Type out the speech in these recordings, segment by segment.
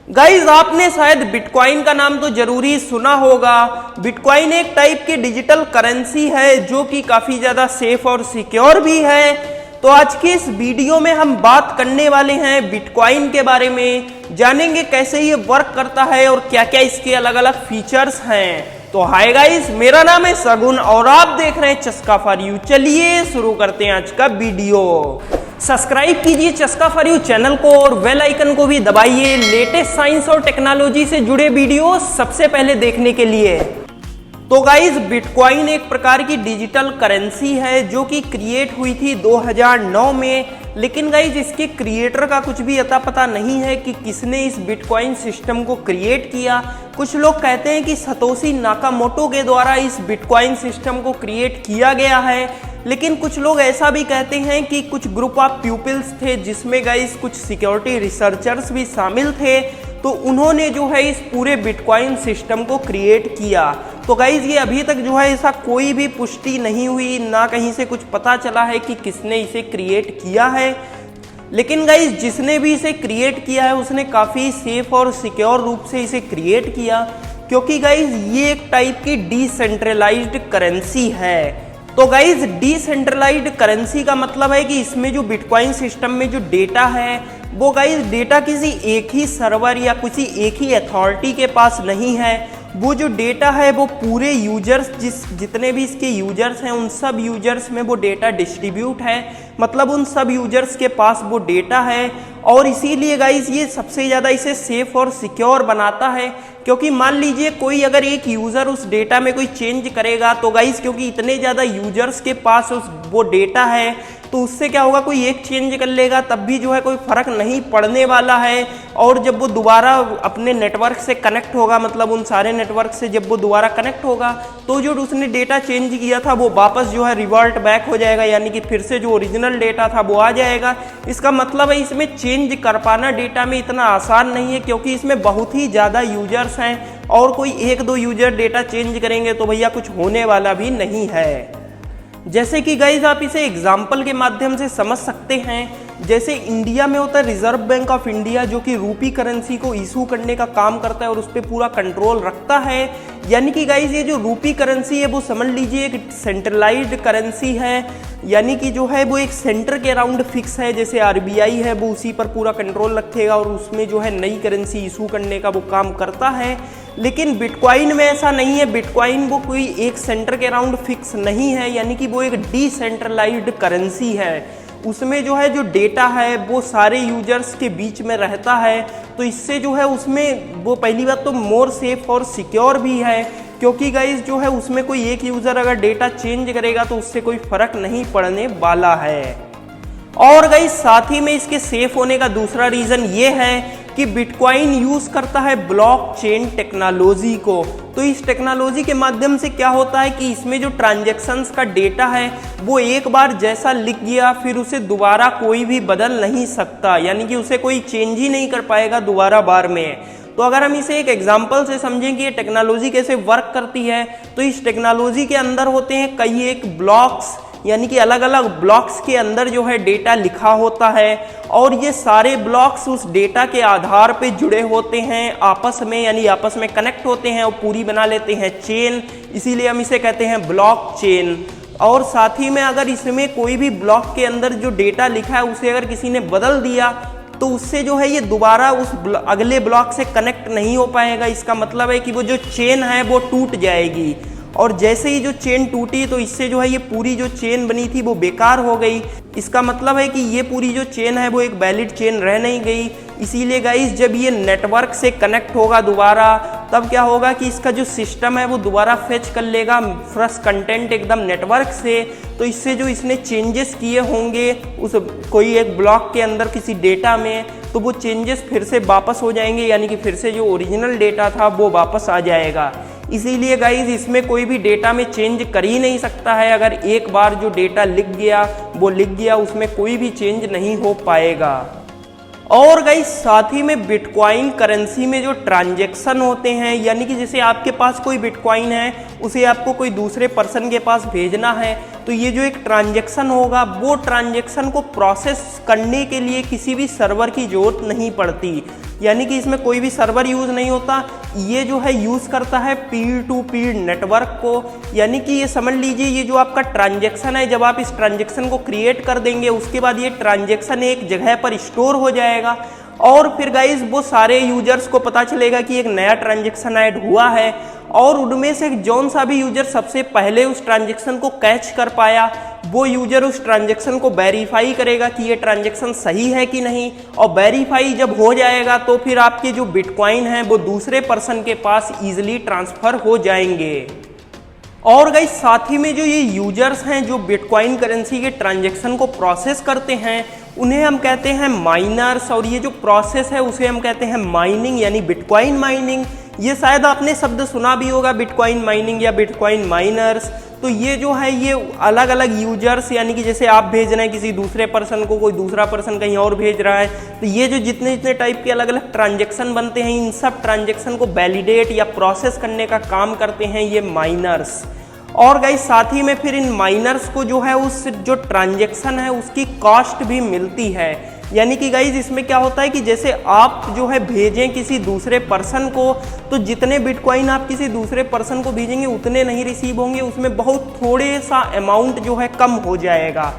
Guys आपने शायद bitcoin का नाम तो जरूरी सुना होगा। बिटकॉइन एक टाइप की डिजिटल करेंसी है जो कि काफी ज्यादा सेफ और सिक्योर भी है। तो आज के इस वीडियो में हम बात करने वाले हैं बिटकॉइन के बारे में, जानेंगे कैसे ये वर्क करता है और क्या क्या इसके अलग अलग फीचर्स हैं। तो हाय गाइस, मेरा नाम है सगुन और आप देख रहे हैं चस्का फॉर यू। चलिए शुरू करते हैं आज का वीडियो। सब्सक्राइब कीजिए चस्का फॉर यू चैनल को और बेल आइकन को भी दबाइए लेटेस्ट साइंस और टेक्नोलॉजी से जुड़े वीडियो सबसे पहले देखने के लिए। तो गाइज बिटकॉइन एक प्रकार की डिजिटल करेंसी है जो कि क्रिएट हुई थी 2009 में, लेकिन गाइज इसके क्रिएटर का कुछ भी अता पता नहीं है कि किसने इस बिटकॉइन सिस्टम को क्रिएट किया। कुछ लोग कहते हैं कि सतोशी नाकामोटो के द्वारा इस बिटकॉइन सिस्टम को क्रिएट किया गया है, लेकिन कुछ लोग ऐसा भी कहते हैं कि कुछ ग्रुप ऑफ पीपल्स थे जिसमें गाइज कुछ सिक्योरिटी रिसर्चर्स भी शामिल थे, तो उन्होंने जो है इस पूरे बिटकॉइन सिस्टम को क्रिएट किया। तो गाइज ये अभी तक जो है ऐसा कोई भी पुष्टि नहीं हुई, ना कहीं से कुछ पता चला है कि किसने इसे क्रिएट किया है। लेकिन गाइज जिसने भी इसे क्रिएट किया है उसने काफ़ी सेफ और सिक्योर रूप से इसे क्रिएट किया, क्योंकि गाइज ये एक टाइप की डिसेंट्रलाइज्ड करेंसी है। तो गाइज डिसेंट्रलाइज्ड करेंसी का मतलब है कि इसमें जो बिटकॉइन सिस्टम में जो डेटा है वो गाइज डेटा किसी एक ही सर्वर या किसी एक ही अथॉरिटी के पास नहीं है। वो जो डेटा है वो पूरे यूजर्स जितने भी इसके यूजर्स हैं उन सब यूजर्स में वो डेटा डिस्ट्रीब्यूट है, मतलब उन सब यूजर्स के पास वो डेटा है। और इसीलिए गाइज ये सबसे ज़्यादा इसे सेफ और सिक्योर बनाता है, क्योंकि मान लीजिए कोई अगर एक यूज़र उस डेटा में कोई चेंज करेगा तो गाइज क्योंकि इतने ज़्यादा यूजर्स के पास वो डेटा है तो उससे क्या होगा, कोई एक चेंज कर लेगा तब भी जो है कोई फर्क नहीं पड़ने वाला है। और जब वो दोबारा अपने नेटवर्क से कनेक्ट होगा, मतलब उन सारे नेटवर्क से जब वो दोबारा कनेक्ट होगा तो जो उसने डेटा चेंज किया था वो वापस जो है रिवर्ट बैक हो जाएगा, यानी कि फिर से जो ओरिजिनल डेटा था वो आ जाएगा। इसका मतलब है इसमें चेंज कर पाना डेटा में इतना आसान नहीं है, क्योंकि इसमें बहुत ही ज़्यादा यूजर्स हैं और कोई एक दो यूजर डेटा चेंज करेंगे तो भैया कुछ होने वाला भी नहीं है। जैसे कि गाइज आप इसे एग्जाम्पल के माध्यम से समझ सकते हैं, जैसे इंडिया में होता है रिजर्व बैंक ऑफ इंडिया जो कि रूपी करेंसी को इशू करने का काम करता है और उस पर पूरा कंट्रोल रखता है। यानी कि गाइज ये जो रूपी करेंसी है वो समझ लीजिए एक सेंट्रलाइज्ड करेंसी है, यानी कि जो है वो एक सेंटर के अराउंड फिक्स है। जैसे आरबीआई है वो उसी पर पूरा कंट्रोल रखेगा और उसमें जो है नई करेंसी इशू करने का वो काम करता है। लेकिन बिटकॉइन में ऐसा नहीं है। बिटकॉइन वो कोई एक सेंटर के अराउंड फिक्स नहीं है, यानी कि वो एक डिसेंट्रलाइज्ड करेंसी है। उसमें जो है जो डेटा है वो सारे यूजर्स के बीच में रहता है, तो इससे जो है उसमें वो पहली बात तो मोर सेफ और सिक्योर भी है, क्योंकि गाइज जो है उसमें कोई एक यूज़र अगर डेटा चेंज करेगा तो उससे कोई फर्क नहीं पड़ने वाला है। और गाइज साथ ही में इसके सेफ होने का दूसरा रीज़न ये है कि बिटकॉइन यूज़ करता है ब्लॉकचेन टेक्नोलॉजी को। तो इस टेक्नोलॉजी के माध्यम से क्या होता है कि इसमें जो ट्रांजैक्शंस का डेटा है वो एक बार जैसा लिख गया फिर उसे दोबारा कोई भी बदल नहीं सकता, यानी कि उसे कोई चेंज ही नहीं कर पाएगा दोबारा बार में। तो अगर हम इसे एक एग्जांपल से समझें कि ये टेक्नोलॉजी कैसे वर्क करती है, तो इस टेक्नोलॉजी के अंदर होते हैं कई एक ब्लॉक्स, यानी कि अलग अलग ब्लॉक्स के अंदर जो है डेटा लिखा होता है और ये सारे ब्लॉक्स उस डेटा के आधार पे जुड़े होते हैं आपस में, यानी आपस में कनेक्ट होते हैं और पूरी बना लेते हैं चेन, इसीलिए हम इसे कहते हैं ब्लॉक चेन। और साथ ही में अगर इसमें कोई भी ब्लॉक के अंदर जो डेटा लिखा है उसे अगर किसी ने बदल दिया तो उससे जो है ये दोबारा उस अगले ब्लॉक से कनेक्ट नहीं हो पाएगा। इसका मतलब है कि वो जो चेन है वो टूट जाएगी, और जैसे ही जो चेन टूटी तो इससे जो है ये पूरी जो चेन बनी थी वो बेकार हो गई। इसका मतलब है कि ये पूरी जो चेन है वो एक वैलिड चेन रह नहीं गई। इसीलिए गाइस जब ये नेटवर्क से कनेक्ट होगा दोबारा तब क्या होगा कि इसका जो सिस्टम है वो दोबारा फेच कर लेगा फ्रेश कंटेंट एकदम नेटवर्क से। तो इससे जो इसने चेंजेस किए होंगे उस कोई एक ब्लॉक के अंदर किसी डेटा में, तो वो चेंजेस फिर से वापस हो जाएंगे, यानी कि फिर से जो ओरिजिनल डेटा था वो वापस आ जाएगा। इसीलिए गाइज इसमें कोई भी डेटा में चेंज कर ही नहीं सकता है। अगर एक बार जो डेटा लिख गया वो लिख गया, उसमें कोई भी चेंज नहीं हो पाएगा। और गाइस साथ ही में बिटकॉइन करेंसी में जो ट्रांजैक्शन होते हैं, यानी कि जैसे आपके पास कोई बिटकॉइन है उसे आपको कोई दूसरे पर्सन के पास भेजना है, तो ये जो एक ट्रांजैक्शन होगा वो ट्रांजैक्शन को प्रोसेस करने के लिए किसी भी सर्वर की जरूरत नहीं पड़ती। यानी कि इसमें कोई भी सर्वर यूज़ नहीं होता। ये जो है यूज़ करता है पीर टू पीर नेटवर्क को, यानी कि ये समझ लीजिए ये जो आपका ट्रांजैक्शन है, जब आप इस ट्रांजैक्शन को क्रिएट कर देंगे उसके बाद ये ट्रांजैक्शन एक जगह पर स्टोर हो जाएगा और फिर गाइज वो सारे यूजर्स को पता चलेगा कि एक नया ट्रांजैक्शन ऐड हुआ है और उनमें से जौन सा भी यूजर सबसे पहले उस ट्रांजैक्शन को कैच कर पाया वो यूजर उस ट्रांजैक्शन को वेरीफाई करेगा कि ये ट्रांजैक्शन सही है कि नहीं, और वेरीफाई जब हो जाएगा तो फिर आपके जो बिटकॉइन हैं वो दूसरे पर्सन के पास इजीली ट्रांसफर हो जाएंगे। और गाइस साथ ही में जो ये यूजर्स हैं जो बिटकॉइन करेंसी के ट्रांजैक्शन को प्रोसेस करते हैं उन्हें हम कहते हैं माइनर्स, और ये जो प्रोसेस है उसे हम कहते हैं माइनिंग यानी बिटकॉइन माइनिंग। ये शायद आपने शब्द सुना भी होगा बिटकॉइन माइनिंग या बिटकॉइन माइनर्स। तो ये जो है ये अलग अलग यूजर्स, यानी कि जैसे आप भेज रहे हैं किसी दूसरे पर्सन को, कोई दूसरा पर्सन कहीं और भेज रहा है, तो ये जो जितने जितने टाइप के अलग अलग ट्रांजैक्शन बनते हैं इन सब ट्रांजैक्शन को वैलिडेट या प्रोसेस करने का काम करते हैं ये माइनर्स। और गाइस साथ ही में फिर इन माइनर्स को जो है उस जो ट्रांजैक्शन है उसकी कॉस्ट भी मिलती है, यानी कि गाइज इसमें क्या होता है कि जैसे आप जो है भेजें किसी दूसरे पर्सन को तो जितने बिटकॉइन आप किसी दूसरे पर्सन को भेजेंगे उतने नहीं रिसीव होंगे, उसमें बहुत थोड़े सा अमाउंट जो है कम हो जाएगा।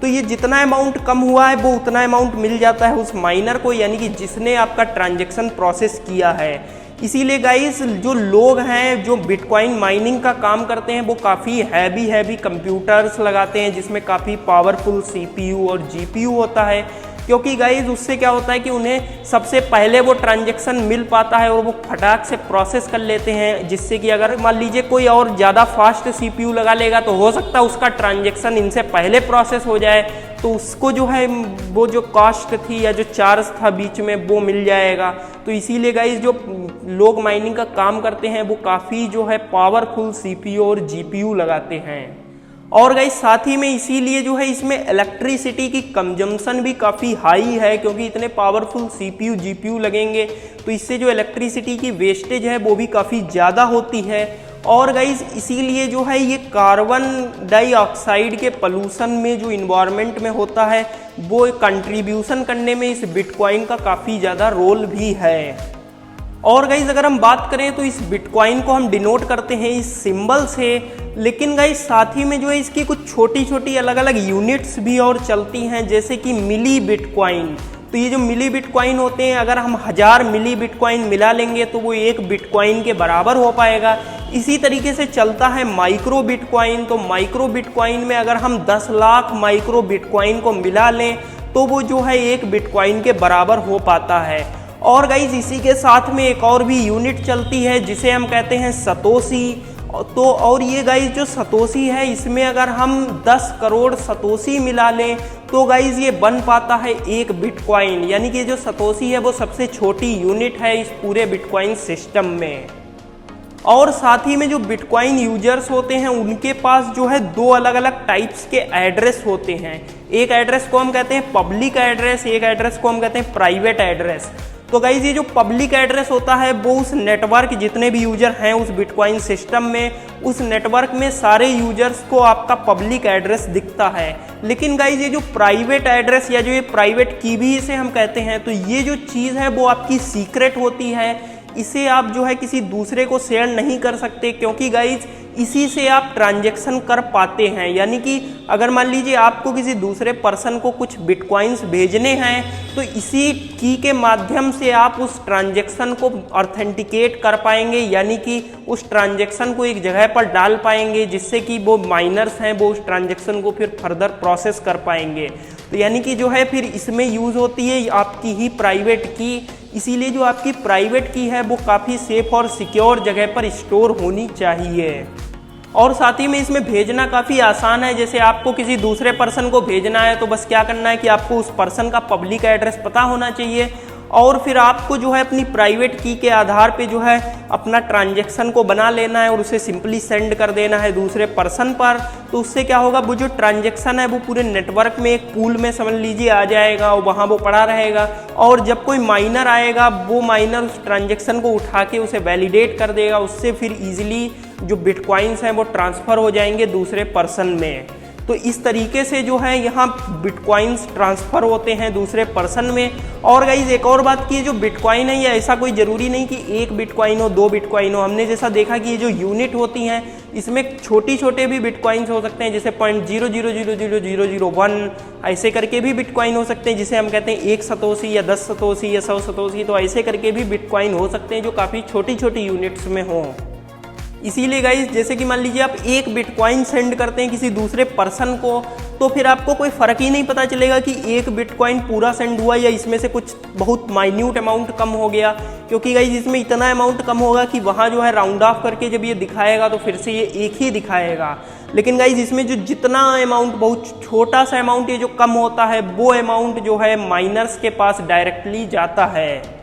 तो ये जितना अमाउंट कम हुआ है वो उतना अमाउंट मिल जाता है उस माइनर को, यानी कि जिसने आपका ट्रांजैक्शन प्रोसेस किया है। इसीलिए गाइस जो लोग हैं जो बिटकॉइन माइनिंग का काम करते हैं वो काफ़ी हैवी कंप्यूटर्स लगाते हैं जिसमें काफ़ी पावरफुल सीपीयू और जीपीयू होता है, क्योंकि गाइज उससे क्या होता है कि उन्हें सबसे पहले वो ट्रांजैक्शन मिल पाता है और वो फटाक से प्रोसेस कर लेते हैं, जिससे कि अगर मान लीजिए कोई और ज़्यादा फास्ट सीपीयू लगा लेगा तो हो सकता है उसका ट्रांजैक्शन इनसे पहले प्रोसेस हो जाए, तो उसको जो है वो जो कॉस्ट थी या जो चार्ज था बीच में वो मिल जाएगा। तो इसीलिए गाइज जो लोग माइनिंग का काम करते हैं वो काफ़ी जो है पावरफुल सीपीयू और जीपीयू लगाते हैं। और गाइस साथ ही में इसीलिए जो है इसमें इलेक्ट्रिसिटी की कंजम्पशन भी काफ़ी हाई है, क्योंकि इतने पावरफुल सीपीयू जीपीयू लगेंगे तो इससे जो इलेक्ट्रिसिटी की वेस्टेज है वो भी काफ़ी ज़्यादा होती है। और गाइस इसीलिए जो है ये कार्बन डाइऑक्साइड के पोल्यूशन में जो इन्वायरमेंट में होता है वो कंट्रीब्यूशन करने में इस बिटकॉइन का काफ़ी ज़्यादा रोल भी है। और गाइज अगर हम बात करें तो इस बिटकॉइन को हम डिनोट करते हैं इस सिंबल से, लेकिन गाइज साथ ही में जो है इसकी कुछ छोटी छोटी अलग अलग यूनिट्स भी और चलती हैं, जैसे कि मिली बिटकॉइन। तो ये जो मिली बिटकॉइन होते हैं अगर हम 1000 मिली बिटकॉइन मिला लेंगे तो वो एक बिटकॉइन के बराबर हो पाएगा। इसी तरीके से चलता है माइक्रो बिटकॉइन। तो माइक्रो बिटकॉइन में अगर हम 10 लाख माइक्रो बिटकॉइन को मिला लें तो वो जो है एक बिटकॉइन के बराबर हो पाता है। और गाइज इसी के साथ में एक और भी यूनिट चलती है जिसे हम कहते हैं सतोशी। तो और ये गाइज जो सतोशी है इसमें अगर हम 10 करोड़ सतोशी मिला लें तो गाइज ये बन पाता है एक बिटकॉइन, यानी कि जो सतोशी है वो सबसे छोटी यूनिट है इस पूरे बिटकॉइन सिस्टम में। और साथ ही में जो बिटकॉइन यूजर्स होते हैं उनके पास जो है 2 अलग अलग टाइप्स के एड्रेस होते हैं। एक एड्रेस को हम कहते हैं पब्लिक एड्रेस, एक एड्रेस को हम कहते हैं प्राइवेट एड्रेस। तो गाइज ये जो पब्लिक एड्रेस होता है वो उस नेटवर्क जितने भी यूजर हैं उस बिटकॉइन सिस्टम में उस नेटवर्क में सारे यूजर्स को आपका पब्लिक एड्रेस दिखता है। लेकिन गाइज ये जो प्राइवेट एड्रेस या जो ये प्राइवेट की भी इसे हम कहते हैं, तो ये जो चीज़ है वो आपकी सीक्रेट होती है। इसे आप जो है किसी दूसरे को शेयर नहीं कर सकते, क्योंकि गाइज इसी से आप ट्रांजैक्शन कर पाते हैं। यानी कि अगर मान लीजिए आपको किसी दूसरे पर्सन को कुछ बिटकॉइंस भेजने हैं तो इसी की के माध्यम से आप उस ट्रांजैक्शन को ऑथेंटिकेट कर पाएंगे, यानी कि उस ट्रांजैक्शन को एक जगह पर डाल पाएंगे जिससे कि वो माइनर्स हैं वो उस ट्रांजैक्शन को फिर फर्दर प्रोसेस कर पाएंगे। तो यानी कि जो है फिर इसमें यूज़ होती है आपकी ही प्राइवेट की। इसीलिए जो आपकी प्राइवेट की है वो काफ़ी सेफ और सिक्योर जगह पर स्टोर होनी चाहिए। और साथ ही में इसमें भेजना काफ़ी आसान है। जैसे आपको किसी दूसरे पर्सन को भेजना है तो बस क्या करना है कि आपको उस पर्सन का पब्लिक एड्रेस पता होना चाहिए और फिर आपको जो है अपनी प्राइवेट की के आधार पे जो है अपना ट्रांजैक्शन को बना लेना है और उसे सिंपली सेंड कर देना है दूसरे पर्सन पर। तो उससे क्या होगा, वो जो ट्रांजैक्शन है वो पूरे नेटवर्क में एक पूल में समझ लीजिए आ जाएगा और वहाँ वो पड़ा रहेगा। और जब कोई माइनर आएगा वो माइनर उस ट्रांजैक्शन को उठा के उसे वैलिडेट कर देगा, उससे फिर ईजिली जो बिटकॉइंस हैं वो ट्रांसफ़र हो जाएंगे दूसरे पर्सन में। तो इस तरीके से जो है यहाँ बिटकॉइंस ट्रांसफ़र होते हैं दूसरे पर्सन में। और गाइज एक और बात की, जो बिटकॉइन है ये ऐसा कोई ज़रूरी नहीं कि एक बिटकॉइन हो, दो बिटकॉइन हो। हमने जैसा देखा कि ये जो यूनिट होती हैं इसमें छोटे भी बिटकॉइंस हो सकते हैं, जैसे 0.00000001 ऐसे करके भी बिटकॉइन हो सकते हैं, जिसे हम कहते हैं 1 सतोशी या 10 सतोशी या 100 सतोशी। तो ऐसे करके भी बिटकॉइन हो सकते हैं जो काफ़ी छोटी यूनिट्स में हों। इसीलिए गाइज जैसे कि मान लीजिए आप एक बिटकॉइन सेंड करते हैं किसी दूसरे पर्सन को, तो फिर आपको कोई फ़र्क ही नहीं पता चलेगा कि एक बिटकॉइन पूरा सेंड हुआ या इसमें से कुछ बहुत माइन्यूट अमाउंट कम हो गया, क्योंकि गाइज इसमें इतना अमाउंट कम होगा कि वहाँ जो है राउंड ऑफ करके जब ये दिखाएगा तो फिर से ये एक ही दिखाएगा। लेकिन गाइज इसमें जो जितना अमाउंट, बहुत छोटा सा अमाउंट ये जो कम होता है, वो अमाउंट जो है माइनर्स के पास डायरेक्टली जाता है।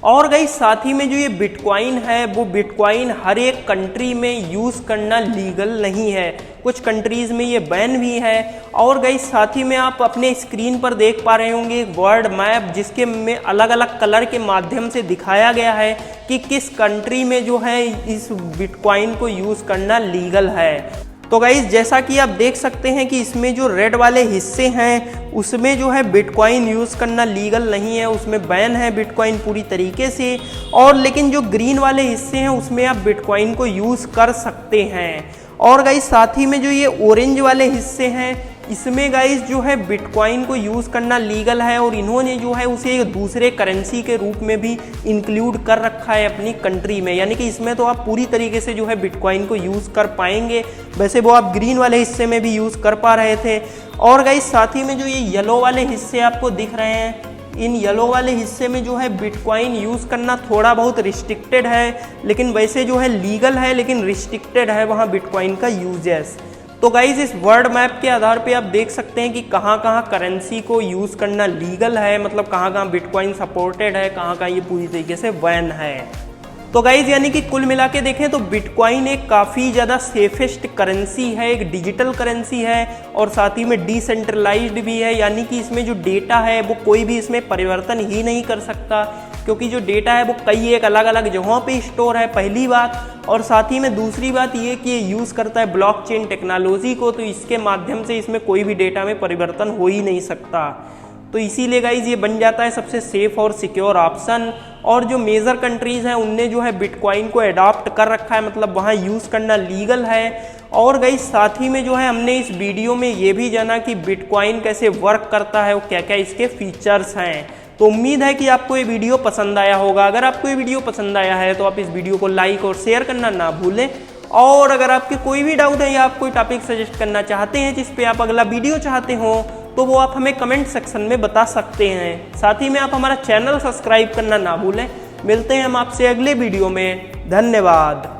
और गाइस साथ ही में जो ये बिटकॉइन है, वो बिटकॉइन हर एक कंट्री में यूज़ करना लीगल नहीं है, कुछ कंट्रीज़ में ये बैन भी है। और गाइस साथ ही में आप अपने स्क्रीन पर देख पा रहे होंगे एक वर्ल्ड मैप, जिसके में अलग अलग कलर के माध्यम से दिखाया गया है कि किस कंट्री में जो है इस बिटकॉइन को यूज़ करना लीगल है। तो गाइज जैसा कि आप देख सकते हैं कि इसमें जो रेड वाले हिस्से हैं उसमें जो है बिटकॉइन यूज़ करना लीगल नहीं है, उसमें बैन है बिटकॉइन पूरी तरीके से। और लेकिन जो ग्रीन वाले हिस्से हैं उसमें आप बिटकॉइन को यूज़ कर सकते हैं। और गाइज साथ ही में जो ये ऑरेंज वाले हिस्से हैं इसमें गाइज जो है बिटकॉइन को यूज़ करना लीगल है, और इन्होंने जो है उसे दूसरे करेंसी के रूप में भी इंक्लूड कर रखा है अपनी कंट्री में, यानी कि इसमें तो आप पूरी तरीके से जो है बिटकॉइन को यूज़ कर पाएंगे। वैसे वो आप ग्रीन वाले हिस्से में भी यूज़ कर पा रहे थे। और गाइज साथ ही में जो ये येलो वाले हिस्से आपको दिख रहे हैं, इन येलो वाले हिस्से में जो है बिटकॉइन यूज़ करना थोड़ा बहुत रिस्ट्रिक्टेड है, लेकिन वैसे जो है लीगल है लेकिन रिस्ट्रिक्टेड है वहाँ बिटकॉइन का यूजेस। तो गाइज इस वर्ल्ड मैप के आधार पे आप देख सकते हैं कि कहाँ कहाँ करेंसी को यूज़ करना लीगल है, मतलब कहाँ कहाँ बिटकॉइन सपोर्टेड है, कहाँ कहाँ ये पूरी तरीके से बैन है। तो गाइज यानी कि कुल मिला के देखें तो बिटकॉइन एक काफ़ी ज़्यादा सेफेस्ट करेंसी है, एक डिजिटल करेंसी है, और साथ ही में डिसेंट्रलाइज्ड भी है, यानी कि इसमें जो डेटा है वो कोई भी इसमें परिवर्तन ही नहीं कर सकता, क्योंकि जो डेटा है वो कई एक अलग अलग जगहों पे स्टोर है, पहली बात। और साथ ही में दूसरी बात ये कि ये यूज़ करता है ब्लॉकचेन टेक्नोलॉजी को, तो इसके माध्यम से इसमें कोई भी डेटा में परिवर्तन हो ही नहीं सकता। तो इसीलिए गाइज ये बन जाता है सबसे सेफ और सिक्योर ऑप्शन। और जो मेजर कंट्रीज़ हैं उनने जो है बिटकॉइन को अडॉप्ट कर रखा है, मतलब वहाँ यूज़ करना लीगल है। और गाइज साथ ही में जो है हमने इस वीडियो में ये भी जाना कि बिटकॉइन कैसे वर्क करता है, वो क्या क्या इसके फीचर्स हैं। तो उम्मीद है कि आपको ये वीडियो पसंद आया होगा। अगर आपको ये वीडियो पसंद आया है तो आप इस वीडियो को लाइक और शेयर करना ना भूलें। और अगर आपके कोई भी डाउट है या आप कोई टॉपिक सजेस्ट करना चाहते हैं जिस पे आप अगला वीडियो चाहते हो, तो वो आप हमें कमेंट सेक्शन में बता सकते हैं। साथ ही में आप हमारा चैनल सब्सक्राइब करना ना भूलें। मिलते हैं हम आपसे अगले वीडियो में। धन्यवाद।